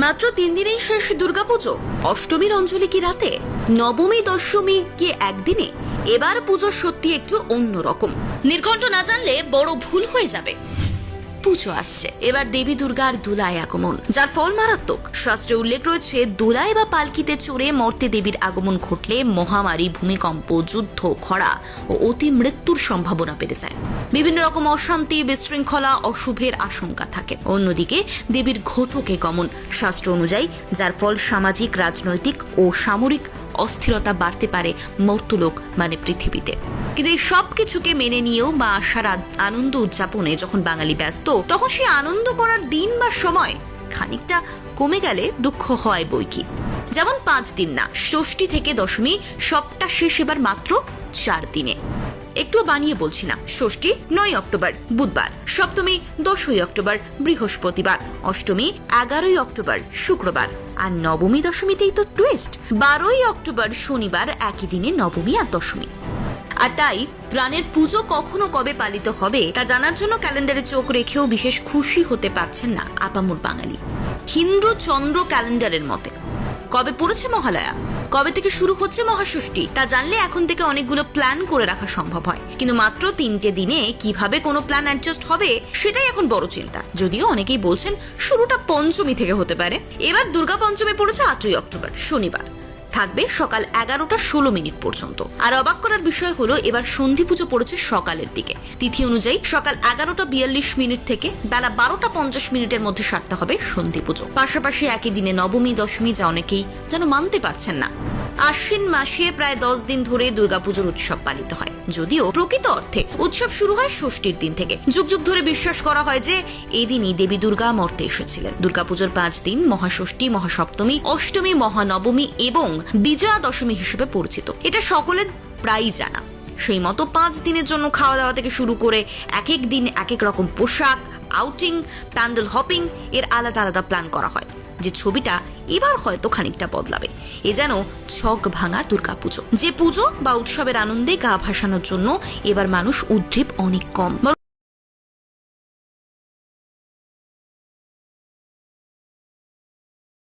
মাত্র 3 দিনেই শেষ দুর্গাপুজো। অষ্টমীর অঞ্জলি কি রাতে, নবমী দশমী কি একদিনে? এবার পুজো সত্যি একটু অন্যরকম। নির্ঘণ্ট না জানলে বড় ভুল হয়ে যাবে। পুজো আসছে, এবার দেবী দুর্গার দোলায় আগমন, যার ফল মারাত্মক। শাস্ত্রে উল্লেখ রয়েছে, দোলায় বা পালকিতে চড়ে মর্তে দেবীর আগমন ঘটলে মহামারী, ভূমিকম্প, যুদ্ধ, খরা ও অতি মৃত্যুর সম্ভাবনা বেড়ে যায়। বিভিন্ন রকম অশান্তি, বিশৃঙ্খলা, অশুভের আশঙ্কা থাকে। অন্যদিকে দেবীর ঘটকে গমন, শাস্ত্র অনুযায়ী, যার ফল সামাজিক, রাজনৈতিক ও সামরিক অস্থিরতা বাড়তে পারে মর্তলোক মানে পৃথিবীতে। কিন্তু এই সব কিছুকে মেনে নিয়েও বা আশার আনন্দ উদযাপনে যখন বাঙালি ব্যস্ত, তখন সেই আনন্দ করার দিন বা সময় খানিকটা কমে গেলে দুঃখ হয় বইকি। যেমন 5 দিন না, ষষ্ঠী থেকে দশমী সবটা শেষ এবার মাত্র 4 দিনে। একটু বানিয়ে বলছি না। ষষ্ঠী 9 অক্টোবর বুধবার, সপ্তমী 10ই অক্টোবর বৃহস্পতিবার, অষ্টমী 11ই অক্টোবর শুক্রবার, আর নবমী দশমীতেই তো টুইস্ট, 12ই অক্টোবর শনিবার, একই দিনে নবমী আর দশমী। আর তাই প্রাণের পুজো কখনো কবে পালিত হবে তা জানার জন্য ক্যালেন্ডারে চোখ রেখেও বিশেষ খুশি হতে পারছেন না আপামর বাঙালি। হিন্দু চন্দ্র ক্যালেন্ডারের মতে কবে পড়েছে মহালয়া, কবে থেকে শুরু হচ্ছে মহাষষ্ঠী, তা জানলে এখন থেকে অনেকগুলো প্ল্যান করে রাখা সম্ভব হয়। কিন্তু মাত্র 3টে দিনে কিভাবে কোনো প্ল্যান অ্যাডজাস্ট হবে সেটাই এখন বড় চিন্তা। যদিও অনেকেই বলছেন শুরুটা পঞ্চমী থেকে হতে পারে। এবার দুর্গা পঞ্চমী পড়েছে 8ই অক্টোবর শনিবার, থাকবে সকাল 11টা 16 মিনিট পর্যন্ত। আর অবাক করার বিষয় হলো, এবার সন্ধি পুজো পড়েছে সকালের দিকে। তিথি অনুযায়ী সকাল 11টা 42 মিনিট থেকে বেলা 12টা 50 মিনিটের মধ্যে সারতে হবে সন্ধি পুজো। পাশাপাশি একই দিনে নবমী দশমী, যা অনেকেই যেন মানতে পারছেন না। আশ্বিন মাসে প্রায় 10 দিন ধরে দুর্গাপুজোর উৎসব পালিত হয়, যদিও প্রকৃত অর্থে উৎসব শুরু হয় ষষ্ঠীর দিন থেকে। যুগ যুগ ধরে বিশ্বাস করা হয় যে এই দিনই দেবী দুর্গা মর্তে এসেছিলেন। দুর্গাপুজোর 5 দিন মহাষষ্ঠী, মহাসপ্তমী, অষ্টমী, মহানবমী এবং বিজয়া দশমী হিসেবে পরিচিত। এটা সকলের প্রায়ই জানা। সেই মতো 5 দিনের জন্য খাওয়া দাওয়া থেকে শুরু করে এক এক দিন এক এক রকম পোশাক, আউটিং, প্যান্ডেল হপিং এর আলাদা আলাদা প্ল্যান করা হয়। যে ছবিটা এবার হয়তো খানিকটা বদলাবে। এ যেন ছক ভাঙা দুর্গাপুজো, যে পুজো বা উৎসবের আনন্দে গা ভাসানোর জন্য এবার মানুষ উদ্গ্রীব অনেক কম।